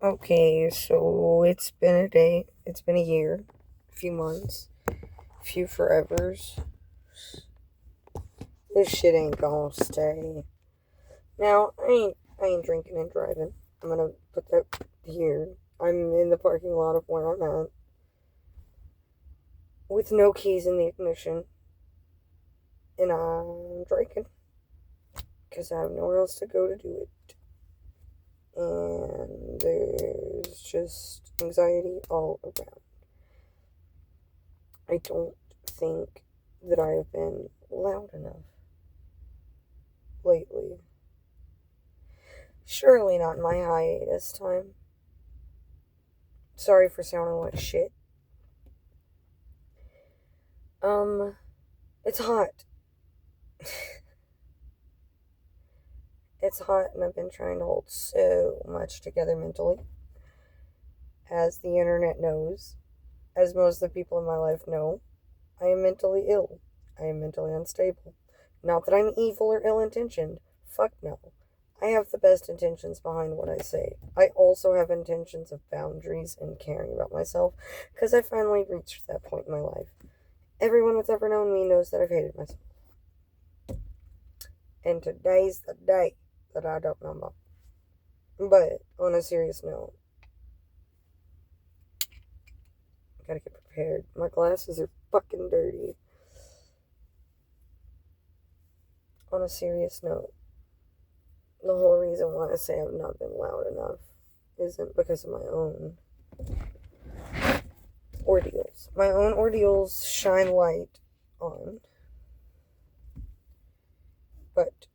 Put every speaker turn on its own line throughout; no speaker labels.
Okay, so it's been a day, it's been a year, a few months, a few forevers. This shit ain't gonna stay. Now, I ain't drinking and driving. I'm gonna put that here. I'm in the parking lot of where I'm at with no keys in the ignition, and I'm drinking because I have nowhere else to go to do it. And there's just anxiety all around. I don't think that I have been loud enough lately. Surely not in my hiatus time. Sorry for sounding like shit. It's hot. It's hot, and I've been trying to hold so much together mentally. As the internet knows, as most of the people in my life know, I am mentally ill. I am mentally unstable. Not that I'm evil or ill intentioned. Fuck no. I have the best intentions behind what I say. I also have intentions of boundaries and caring about myself because I finally reached that point in my life. Everyone that's ever known me knows that I've hated myself. And today's the day that I don't know about. But on a serious note, I gotta get prepared. My glasses are fucking dirty. On a serious note, the whole reason why I say I've not been loud enough isn't because of my own ordeals. My own ordeals shine light on, but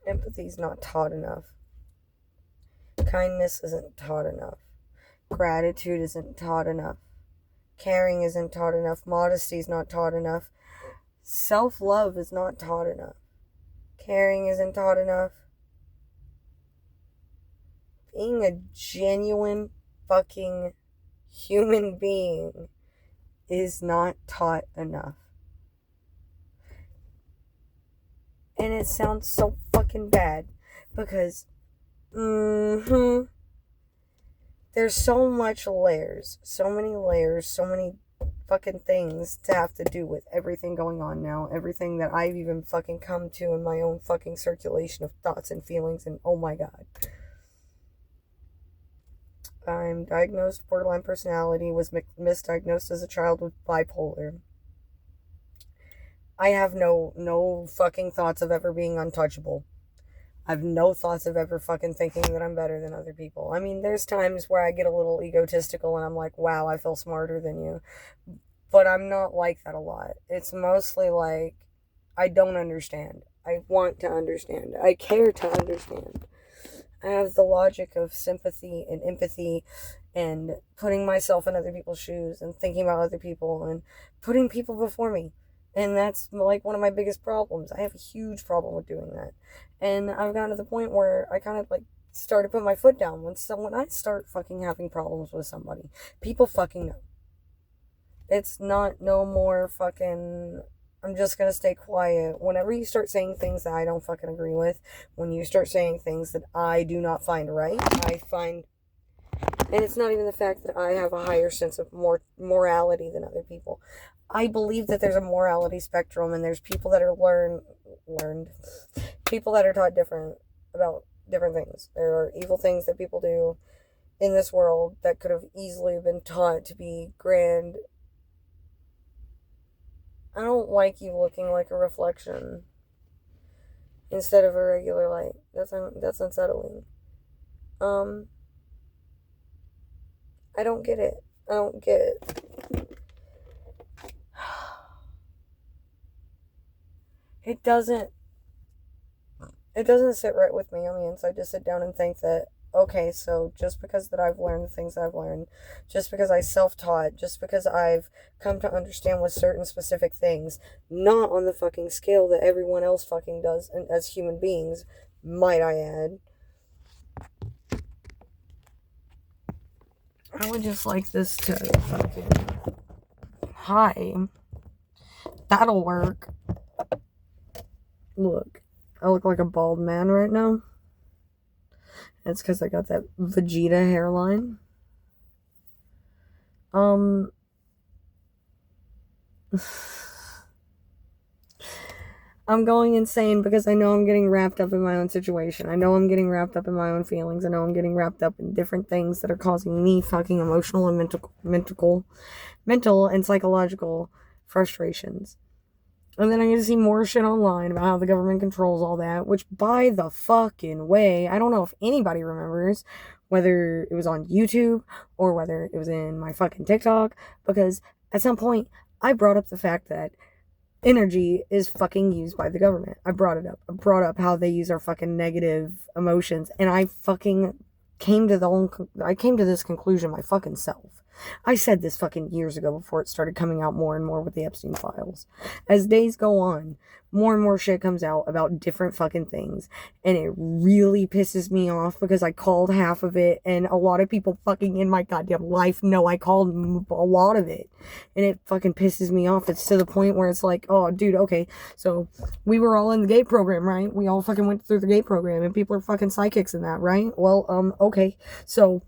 empathy's not taught enough. Kindness isn't taught enough. Gratitude isn't taught enough. Caring isn't taught enough. Modesty is not taught enough. Self-love is not taught enough. Caring isn't taught enough. Being a genuine fucking human being is not taught enough. And it sounds so fucking bad because there's so much layers, so many fucking things to have to do with everything going on now, everything that I've even fucking come to in my own fucking circulation of thoughts and feelings, and oh my god. I'm diagnosed borderline personality, was misdiagnosed as a child with bipolar. I have no fucking thoughts of ever being untouchable. I have no thoughts of ever fucking thinking that I'm better than other people. I mean, there's times where I get a little egotistical and I'm like, wow, I feel smarter than you. But I'm not like that a lot. It's mostly like, I don't understand. I want to understand. I care to understand. I have the logic of sympathy and empathy and putting myself in other people's shoes and thinking about other people and putting people before me. And that's like one of my biggest problems. I have a huge problem with doing that. And I've gotten to the point where I kind of like started putting my foot down when I start fucking having problems with somebody. People fucking know. It's not no more fucking I'm just gonna stay quiet. Whenever you start saying things that I don't fucking agree with, when you start saying things that I do not find right, and it's not even the fact that I have a higher sense of morality than other people. I believe that there's a morality spectrum, and there's people that are learned, people that are taught different about different things. There are evil things that people do in this world that could have easily been taught to be grand. I don't like you looking like a reflection instead of a regular light. That's unsettling. Um, I don't get it. I don't get it. It doesn't. It doesn't sit right with me on the inside to sit down and think that okay, so just because that I've learned the things I've learned, just because I self-taught, just because I've come to understand with certain specific things, not on the fucking scale that everyone else fucking does and as human beings, might I add. I would just like this to fucking hi. That'll work. Look, I look like a bald man right now. It's because I got that Vegeta hairline. I'm going insane because I know I'm getting wrapped up in my own situation. I know I'm getting wrapped up in my own feelings. I know I'm getting wrapped up in different things that are causing me fucking emotional and mental and psychological frustrations. And then I get to see more shit online about how the government controls all that, which, by the fucking way, I don't know if anybody remembers whether it was on YouTube or whether it was in my fucking TikTok, because at some point I brought up the fact that energy is fucking used by the government. I brought it up. I brought up how they use our fucking negative emotions, and I fucking came to this conclusion my fucking self. I said this fucking years ago before it started coming out more and more with the Epstein files. As days go on, more and more shit comes out about different fucking things, and it really pisses me off because I called half of it, and a lot of people fucking in my goddamn life know I called a lot of it, and it fucking pisses me off. It's to the point where it's like, oh, dude, okay, so we were all in the gate program, right? We all fucking went through the gate program, and people are fucking psychics in that, right? Well, okay, so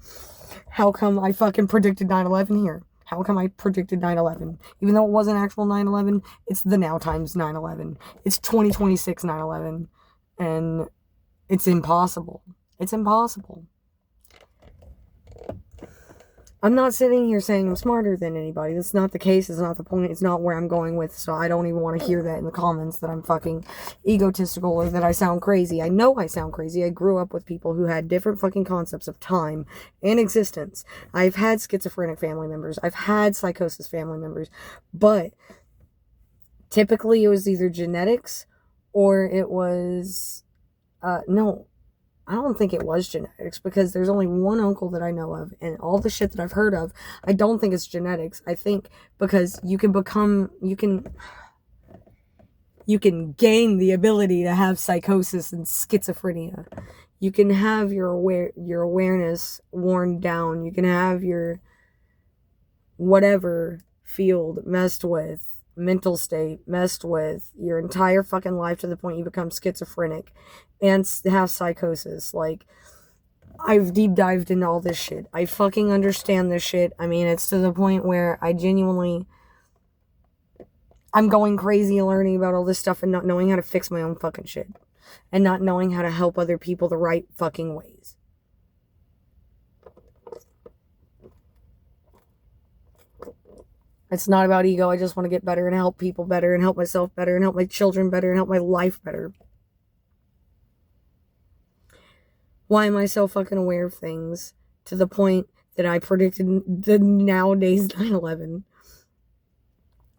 how come I fucking predicted 9/11 here? How come I predicted 9/11? Even though it wasn't actual 9/11, it's the now times 9/11. It's 2026 9/11. And it's impossible. It's impossible. I'm not sitting here saying I'm smarter than anybody. That's not the case. It's not the point. It's not where I'm going with. So I don't even want to hear that in the comments that I'm fucking egotistical or that I sound crazy. I know I sound crazy. I grew up with people who had different fucking concepts of time and existence. I've had schizophrenic family members. I've had psychosis family members. But typically it was either genetics or it was... no. I don't think it was genetics, because there's only one uncle that I know of, and all the shit that I've heard of, I don't think it's genetics. I think because you can gain the ability to have psychosis and schizophrenia. You can have your awareness worn down. You can have your whatever field messed with, mental state messed with your entire fucking life to the point you become schizophrenic and have psychosis. Like, I've deep dived into all this shit. I fucking understand this shit. I mean, it's to the point where I'm going crazy learning about all this stuff and not knowing how to fix my own fucking shit. And not knowing how to help other people the right fucking ways. It's not about ego. I just want to get better and help people better and help myself better and help my children better and help my life better. Why am I so fucking aware of things to the point that I predicted the nowadays 9/11?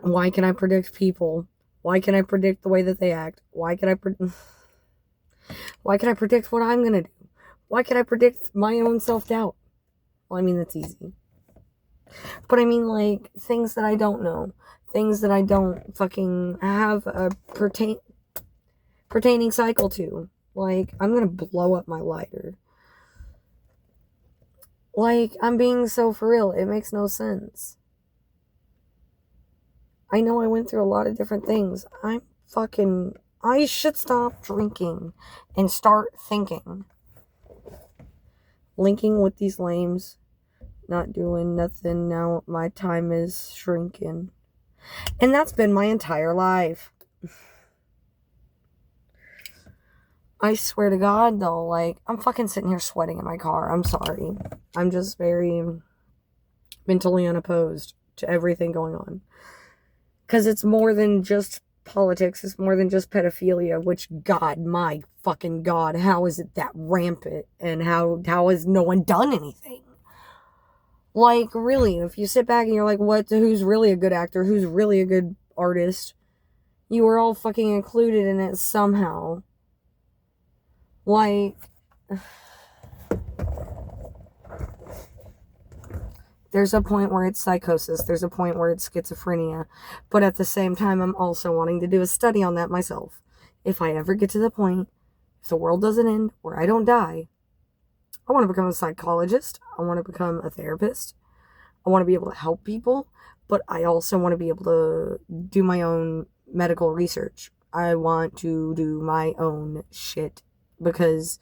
Why can I predict people? Why can I predict the way that they act? Why can I predict what I'm going to do? Why can I predict my own self-doubt? Well, I mean, that's easy. But I mean, like, things that I don't know. Things that I don't fucking have a pertaining cycle to. Like, I'm gonna blow up my lighter. Like, I'm being so for real. It makes no sense. I know I went through a lot of different things. I should stop drinking and start thinking. Linking with these lames. Not doing nothing now. My time is shrinking. And that's been my entire life. I swear to God, though, like, I'm fucking sitting here sweating in my car. I'm sorry. I'm just very mentally unopposed to everything going on. Because it's more than just politics. It's more than just pedophilia, which, God, my fucking God, how is it that rampant? And how has no one done anything? Like, really, if you sit back and you're like, who's really a good actor? Who's really a good artist? You were all fucking included in it somehow. Like, there's a point where it's psychosis. There's a point where it's schizophrenia. But at the same time, I'm also wanting to do a study on that myself. If I ever get to the point, if the world doesn't end, or I don't die, I want to become a psychologist. I want to become a therapist. I want to be able to help people. But I also want to be able to do my own medical research. I want to do my own shit because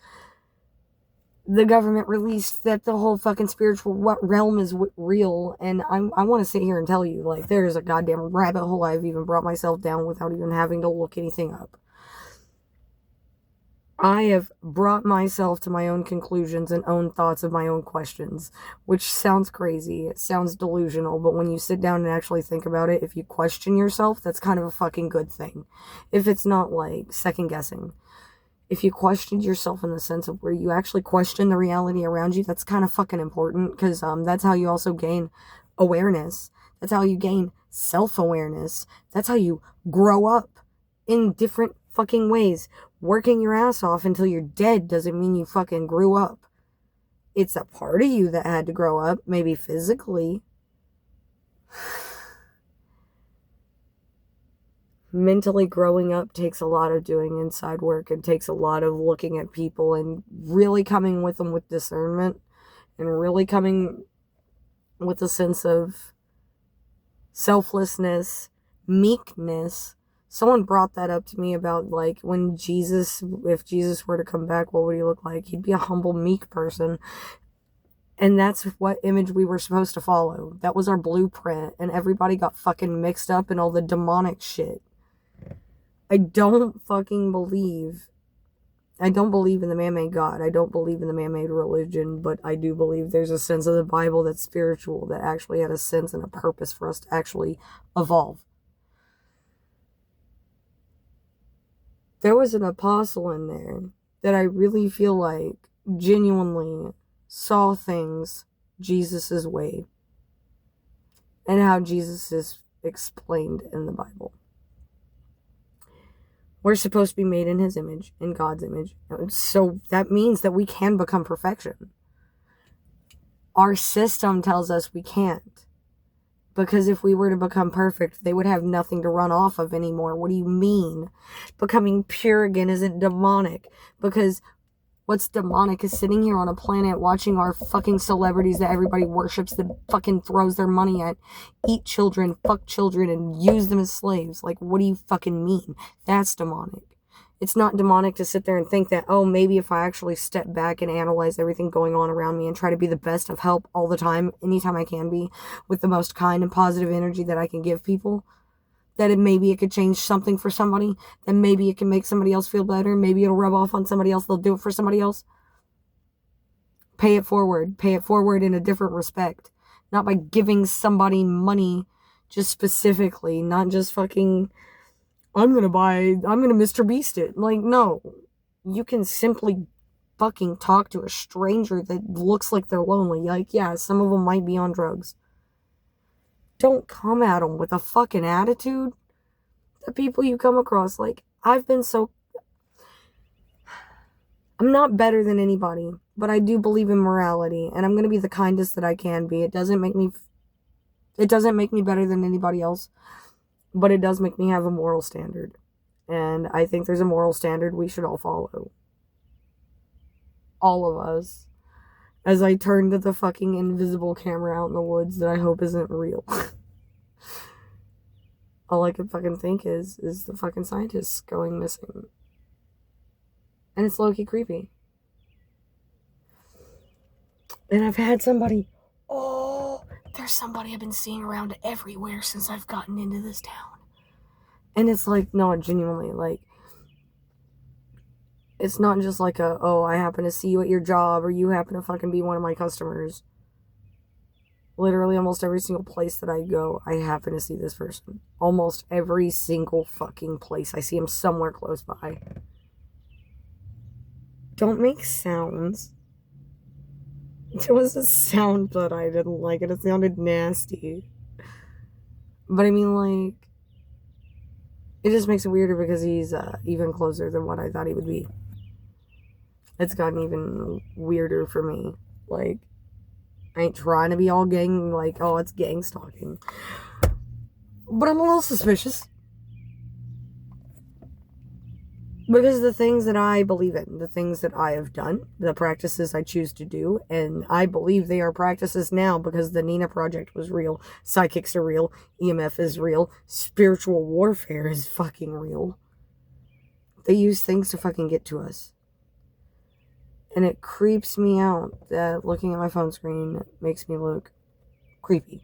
the government released that the whole fucking spiritual realm is real, and I want to sit here and tell you, like, there's a goddamn rabbit hole I've even brought myself down without even having to look anything up. I have brought myself to my own conclusions and own thoughts of my own questions, which sounds crazy. It sounds delusional, but when you sit down and actually think about it, if you question yourself, that's kind of a fucking good thing. If it's not like second guessing. If you question yourself in the sense of where you actually question the reality around you, that's kind of fucking important, because that's how you also gain awareness. That's how you gain self-awareness. That's how you grow up in different fucking ways. Working your ass off until you're dead doesn't mean you fucking grew up. It's a part of you that had to grow up, maybe physically. Mentally growing up takes a lot of doing inside work. It takes a lot of looking at people and really coming with them with discernment and really coming with a sense of selflessness, meekness. Someone brought that up to me about, like, when if Jesus were to come back, what would he look like? He'd be a humble, meek person. And that's what image we were supposed to follow. That was our blueprint. And everybody got fucking mixed up in all the demonic shit. I don't believe in the man-made God. I don't believe in the man-made religion, but I do believe there's a sense of the Bible that's spiritual, that actually had a sense and a purpose for us to actually evolve. There was an apostle in there that I really feel like genuinely saw things Jesus's way and how Jesus is explained in the Bible. We're supposed to be made in his image, in God's image. So that means that we can become perfection. Our system tells us we can't. Because if we were to become perfect, they would have nothing to run off of anymore. What do you mean? Becoming pure again isn't demonic. Because what's demonic is sitting here on a planet watching our fucking celebrities that everybody worships, that fucking throws their money at, eat children, fuck children, and use them as slaves. Like, what do you fucking mean? That's demonic. It's not demonic to sit there and think that, oh, maybe if I actually step back and analyze everything going on around me and try to be the best of help all the time, anytime I can be, with the most kind and positive energy that I can give people, that maybe it could change something for somebody, that maybe it can make somebody else feel better, maybe it'll rub off on somebody else, they'll do it for somebody else. Pay it forward in a different respect, not by giving somebody money just specifically, not just fucking, I'm gonna Mr. Beast it. Like, no, you can simply fucking talk to a stranger that looks like they're lonely. Like, yeah, some of them might be on drugs. Don't come at them with a fucking attitude. The people you come across, like, I'm not better than anybody, but I do believe in morality, and I'm going to be the kindest that I can be. It doesn't make me better than anybody else, but it does make me have a moral standard. And I think there's a moral standard we should all follow. All of us. As I turn to the fucking invisible camera out in the woods that I hope isn't real. All I can fucking think is the fucking scientists going missing. And it's low-key creepy. And I've had somebody, there's somebody I've been seeing around everywhere since I've gotten into this town. And it's like, no, genuinely, like, it's not just like I happen to see you at your job, or you happen to fucking be one of my customers. Literally almost every single place that I go, I happen to see this person. Almost every single fucking place. I see him somewhere close by. Don't make sounds. There was a sound that I didn't like, and it sounded nasty. But I mean, like, it just makes it weirder because he's even closer than what I thought he would be. It's gotten even weirder for me. Like, I ain't trying to be all gang, like, oh, it's gang stalking. But I'm a little suspicious. Because the things that I believe in, the things that I have done, the practices I choose to do, and I believe they are practices now because the Nina Project was real, psychics are real, EMF is real, spiritual warfare is fucking real. They use things to fucking get to us. And it creeps me out that looking at my phone screen makes me look creepy.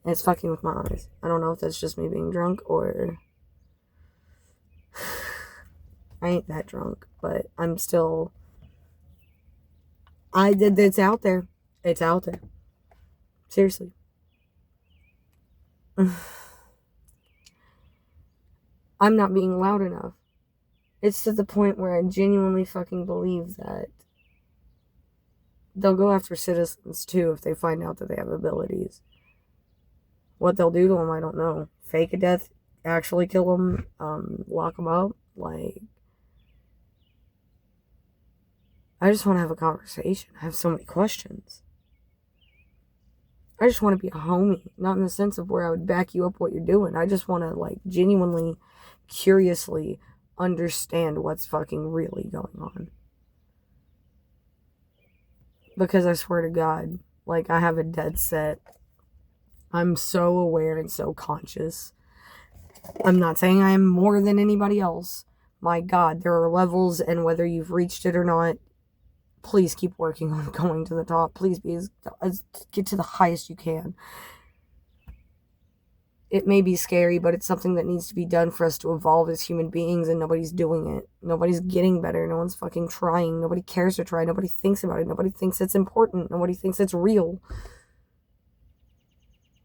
And it's fucking with my eyes. I don't know if that's just me being drunk or... I ain't that drunk, but I'm still... It's out there. It's out there. Seriously. I'm not being loud enough. It's to the point where I genuinely fucking believe that they'll go after citizens too if they find out that they have abilities. What they'll do to them, I don't know. Fake a death, actually kill them, lock them up. Like, I just want to have a conversation. I have so many questions. I just want to be a homie. Not in the sense of where I would back you up what you're doing. I just want to, like, genuinely, curiously understand what's fucking really going on. Because I swear to God, like, I have a dead set. I'm so aware and so conscious. I'm not saying I am more than anybody else. My God, there are levels, and whether you've reached it or not, please keep working on going to the top. Please be get to the highest you can. It may be scary, but it's something that needs to be done for us to evolve as human beings, and nobody's doing it. Nobody's getting better. No one's fucking trying. Nobody cares to try. Nobody thinks about it. Nobody thinks it's important. Nobody thinks it's real.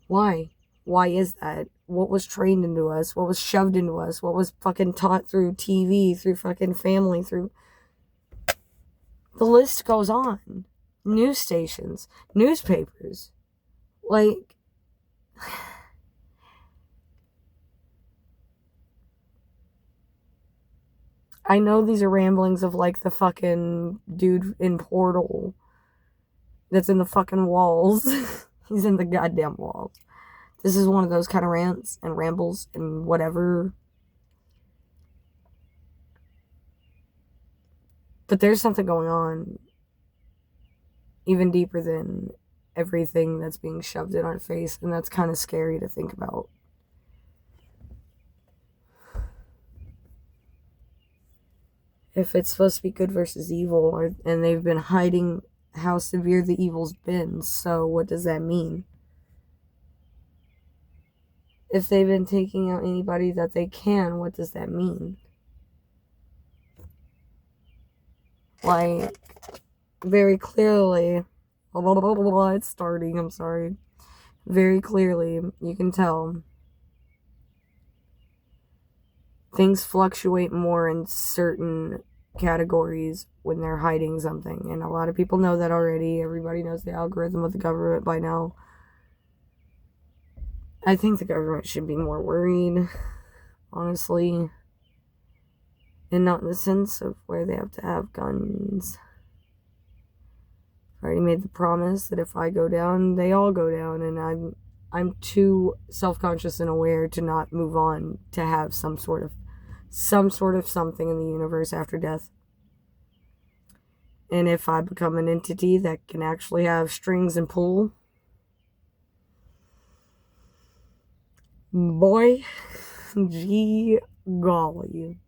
Why? Why is that? What was trained into us? What was shoved into us? What was fucking taught through TV, through fucking family, through... The list goes on. News stations, newspapers. Like... I know these are ramblings of, like, the fucking dude in Portal that's in the fucking walls. He's in the goddamn walls. This is one of those kind of rants and rambles and whatever. But there's something going on even deeper than everything that's being shoved in our face, and that's kind of scary to think about. If it's supposed to be good versus evil, and they've been hiding how severe the evil's been, so what does that mean? If they've been taking out anybody that they can, what does that mean? Like, very clearly, it's starting, I'm sorry. Very clearly, you can tell things fluctuate more in certain categories when they're hiding something. And a lot of people know that already. Everybody knows the algorithm of the government by now. I think the government should be more worried, honestly. And not in the sense of where they have to have guns. I already made the promise that if I go down, they all go down. And I'm too self-conscious and aware to not move on to have some sort of something in the universe after death. And if I become an entity that can actually have strings and pull, boy, gee golly.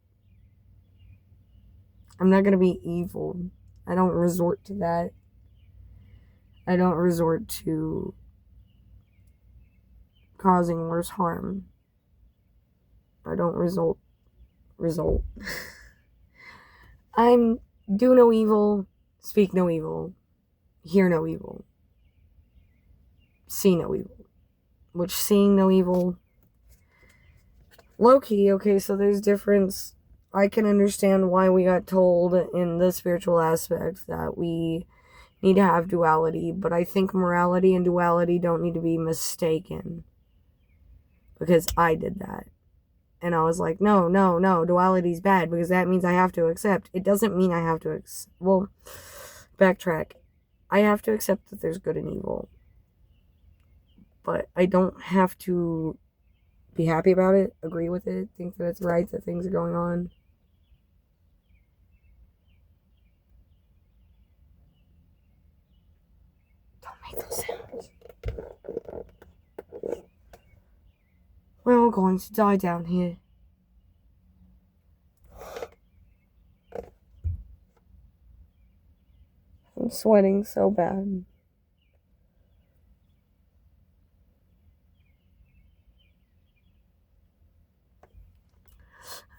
I'm not gonna be evil. I don't resort to that. I don't resort to causing worse harm. I don't result. I'm do no evil, speak no evil, hear no evil, see no evil. Which seeing no evil, low-key, okay, so there's difference. I can understand why we got told in the spiritual aspect that we need to have duality, but I think morality and duality don't need to be mistaken. Because I did that. And I was like, no, duality's bad because that means I have to accept. It doesn't mean I have to well, backtrack. I have to accept that there's good and evil. But I don't have to be happy about it, agree with it, think that it's right, that things are going on. those sounds. We're all going to die down here. I'm sweating so bad.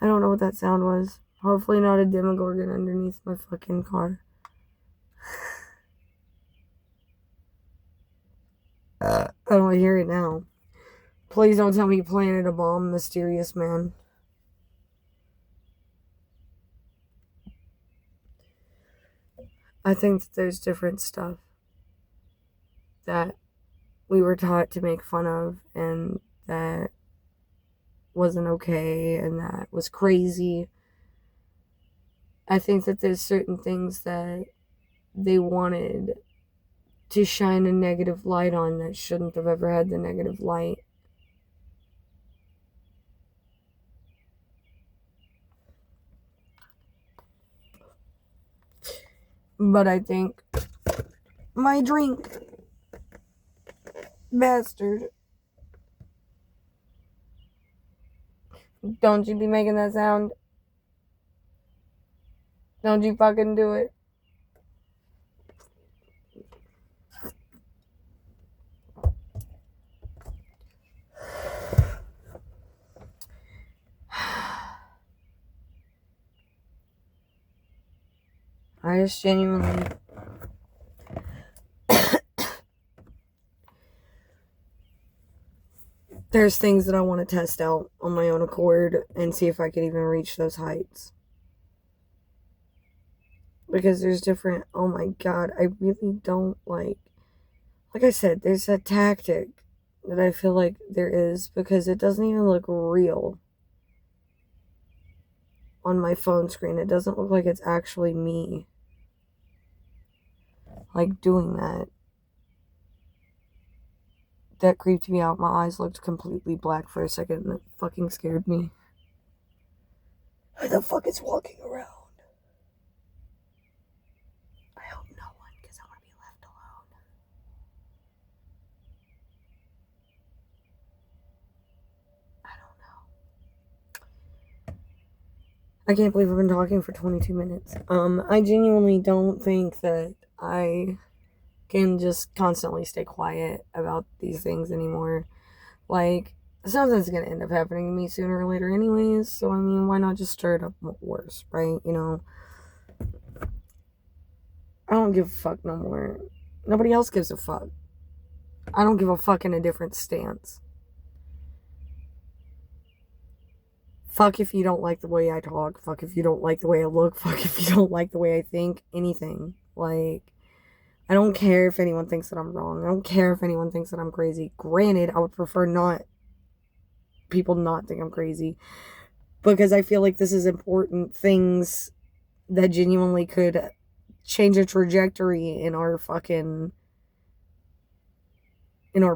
I don't know what that sound was. Hopefully not a Demogorgon underneath my fucking car. I don't hear it now. Please don't tell me you planted a bomb, mysterious man. I think that there's different stuff that we were taught to make fun of and that wasn't okay and that was crazy. I think that there's certain things that they wanted to shine a negative light on that shouldn't have ever had the negative light. But I think my drink, bastard. Don't you be making that sound. Don't you fucking do it. I just genuinely there's things that I want to test out on my own accord and see if I could even reach those heights. Because there's different, oh my god, I really don't like I said, there's a tactic that I feel like there is because it doesn't even look real on my phone screen. It doesn't look like it's actually me doing that. That creeped me out. My eyes looked completely black for a second and it fucking scared me. Who the fuck is walking around? I hope no one, because I want to be left alone. I don't know. I can't believe I've been talking for 22 minutes. I genuinely don't think that I can just constantly stay quiet about these things anymore. Something's gonna end up happening to me sooner or later anyways, so I mean, why not just stir it up worse, right? You know? I don't give a fuck no more. Nobody else gives a fuck. I don't give a fuck in a different stance. Fuck if you don't like the way I talk. Fuck if you don't like the way I look. Fuck if you don't like the way I think. Anything. I don't care if anyone thinks that I'm wrong. I don't care if anyone thinks that I'm crazy. Granted, I would prefer people not think I'm crazy. Because I feel like this is important things that genuinely could change a trajectory in our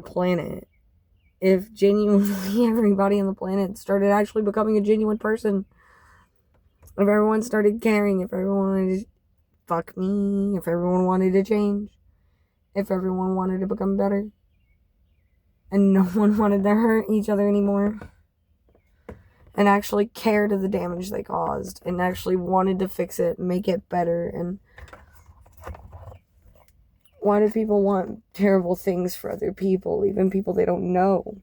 planet. If genuinely everybody on the planet started actually becoming a genuine person. If everyone started caring. If everyone wanted to fuck me. If everyone wanted to change. If everyone wanted to become better. And no one wanted to hurt each other anymore. And actually cared of the damage they caused. And actually wanted to fix it. Make it better. And why do people want terrible things for other people? Even people they don't know.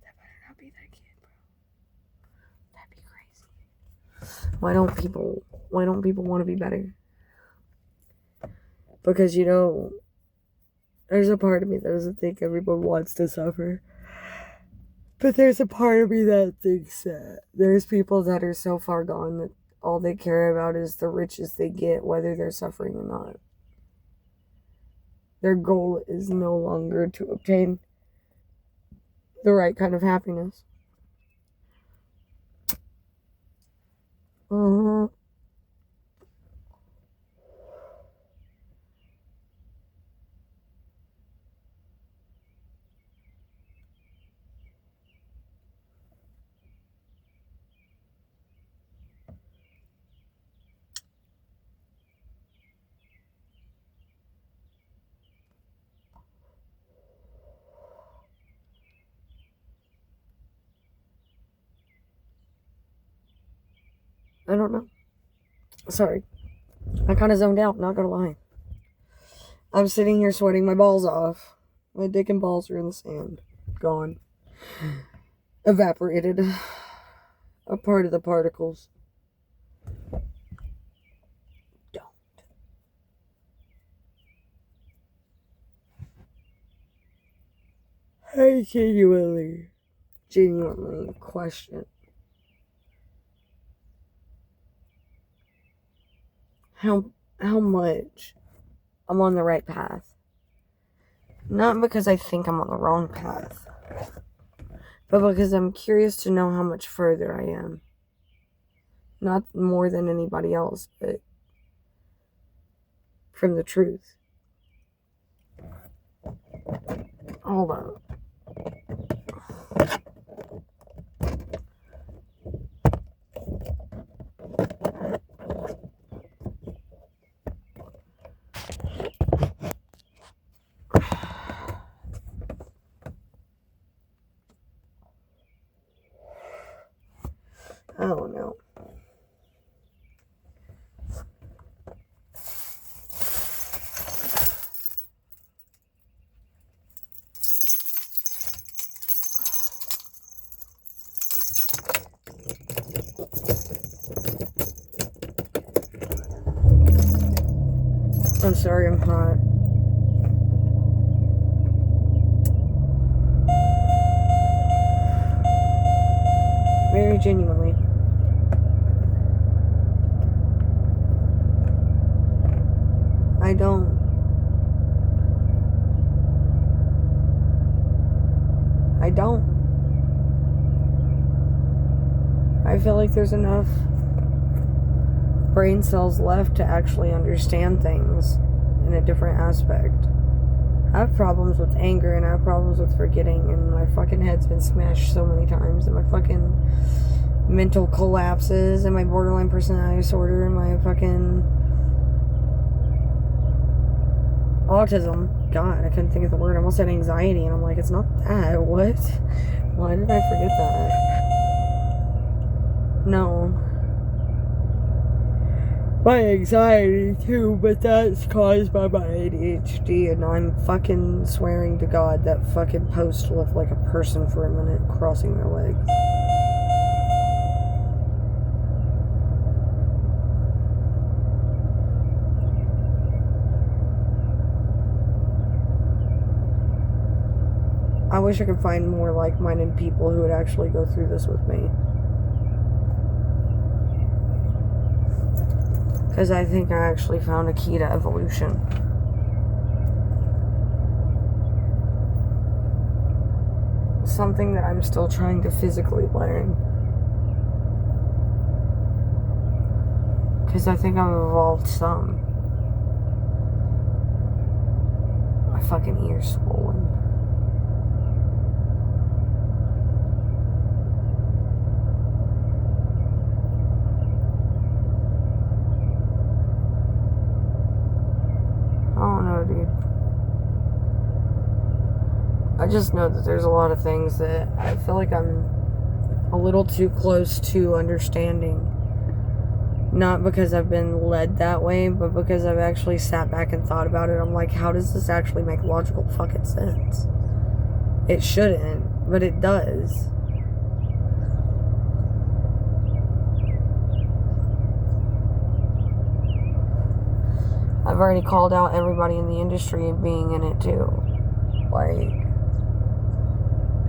That better not be that kid, bro. That'd be crazy. Why don't people want to be better? Because, there's a part of me that doesn't think everyone wants to suffer. But there's a part of me that thinks that there's people that are so far gone that all they care about is the riches they get, whether they're suffering or not. Their goal is no longer to obtain the right kind of happiness. I don't know. Sorry. I kind of zoned out, not gonna lie. I'm sitting here sweating my balls off. My dick and balls are in the sand. Gone. Evaporated. A part of the particles. Don't. I genuinely question how much I'm on the right path. Not because I think I'm on the wrong path, but because I'm curious to know how much further I am. Not more than anybody else, but from the truth. Hold on. I don't know. I'm sorry, I'm hot. Very genuinely. I don't. I feel like there's enough brain cells left to actually understand things in a different aspect. I have problems with anger and I have problems with forgetting, and my fucking head's been smashed so many times, and my fucking mental collapses and my borderline personality disorder and my fucking autism. God, I couldn't think of the word. I almost said anxiety, and I'm like, it's not that. What? Why did I forget that? No. My anxiety too, but that's caused by my ADHD, and I'm fucking swearing to God that fucking post looked like a person for a minute crossing their legs. I wish I could find more like-minded people who would actually go through this with me. Because I think I actually found a key to evolution. Something that I'm still trying to physically learn. Because I think I've evolved some. My fucking ear's swollen. Dude. I just know that there's a lot of things that I feel like I'm a little too close to understanding. Not because I've been led that way, but because I've actually sat back and thought about it. I'm like, how does this actually make logical fucking sense? It shouldn't, but it does. I've already called out everybody in the industry being in it too. Like,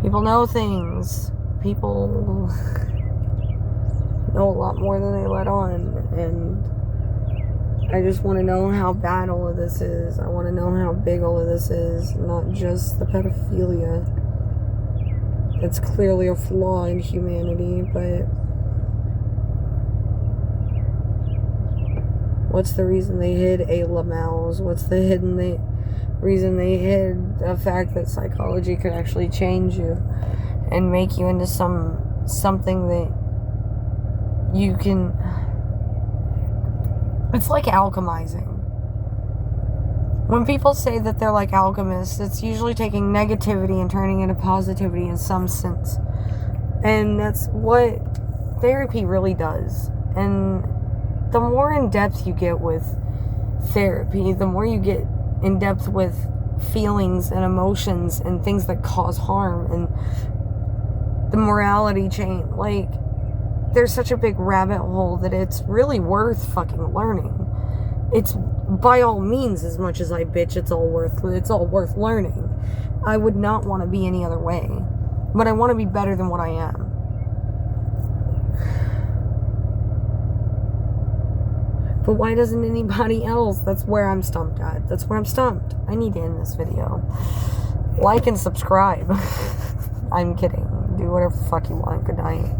people know things. People know a lot more than they let on. And I just want to know how bad all of this is. I want to know how big all of this is. Not just the pedophilia. It's clearly a flaw in humanity, but what's the reason they hid Ayla Mouse? What's the reason they hid the fact that psychology could actually change you and make you into something that you can... It's like alchemizing. When people say that they're like alchemists, it's usually taking negativity and turning it into positivity in some sense. And that's what therapy really does. And the more in depth you get with therapy, the more you get in depth with feelings and emotions and things that cause harm and the morality chain, like, there's such a big rabbit hole that it's really worth fucking learning. It's, by all means, as much as I bitch, it's all worth learning. I would not want to be any other way, but I want to be better than what I am. But why doesn't anybody else? That's where I'm stumped at. That's where I'm stumped. I need to end this video. Like and subscribe. I'm kidding. Do whatever the fuck you want. Good night.